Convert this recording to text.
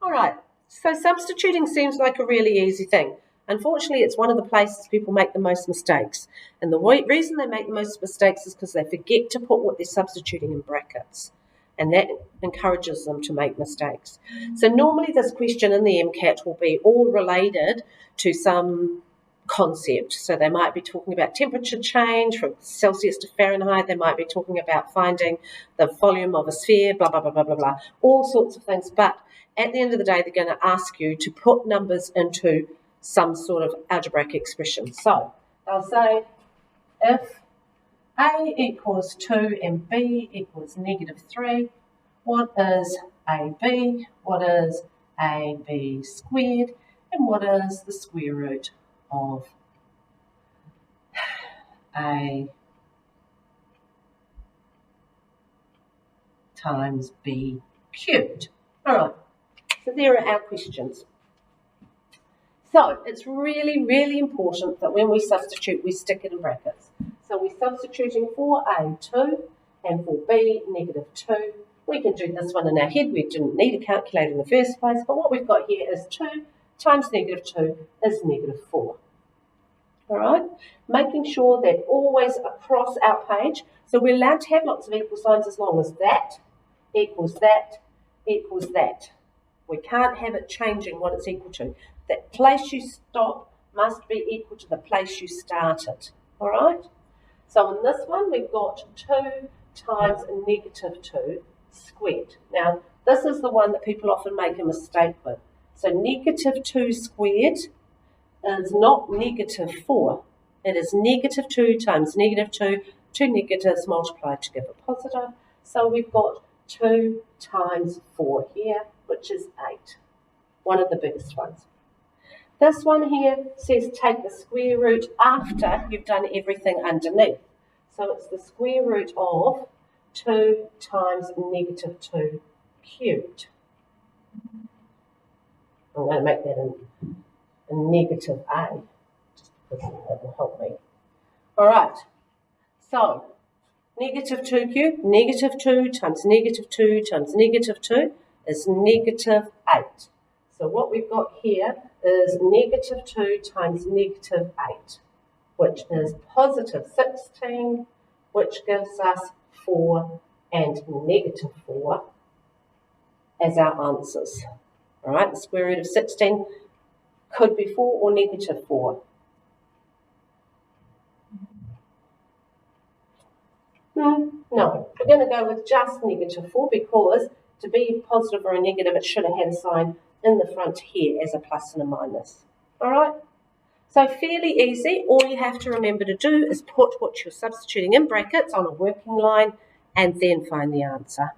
All right, so substituting seems like a really easy thing. Unfortunately, it's one of the places people make the most mistakes. And the reason they make the most mistakes is because they forget to put what they're substituting in brackets. And that encourages them to make mistakes. So normally this question in the MCAT will be all related to some concept. So they might be talking about temperature change from Celsius to Fahrenheit. They might be talking about finding the volume of a sphere, blah, blah, blah, blah, blah, blah, all sorts of things. But at the end of the day, they're going to ask you to put numbers into some sort of algebraic expression. So they'll say if A equals 2 and B equals -3, what is AB? What is AB squared? And what is the square root of A times B cubed? All right, so there are our questions. So it's really, really important that when we substitute, we stick it in brackets. So we're substituting for A 2 and for B -2. We can do this one in our head. We didn't need a calculator in the first place, but what we've got here is 2 times -2 is -4. All right, making sure that always across our page, so we're allowed to have lots of equal signs as long as that equals that equals that. We can't have it changing what it's equal to. That place you stop must be equal to the place you started. All right? So in this one, we've got 2 times -2 squared. Now, this is the one that people often make a mistake with. So -2 squared is not -4. It is -2 times -2, two negatives multiplied to give a positive. So we've got 2 times 4 here, which is 8. One of the biggest ones. This one here says take the square root after you've done everything underneath. So it's the square root of 2 times -2 cubed. I'm going to make that a negative A, just because that will help me. All right, so -2 cubed, -2 times -2 times -2 is -8. So what we've got here is -2 times -8, which is positive 16, which gives us 4 and -4 as our answers. All right, the square root of 16 could be 4 or -4. No, we're going to go with just -4 because to be positive or a negative, it should have had a sign in the front here as a plus and a minus. All right? So fairly easy. All you have to remember to do is put what you're substituting in brackets on a working line and then find the answer.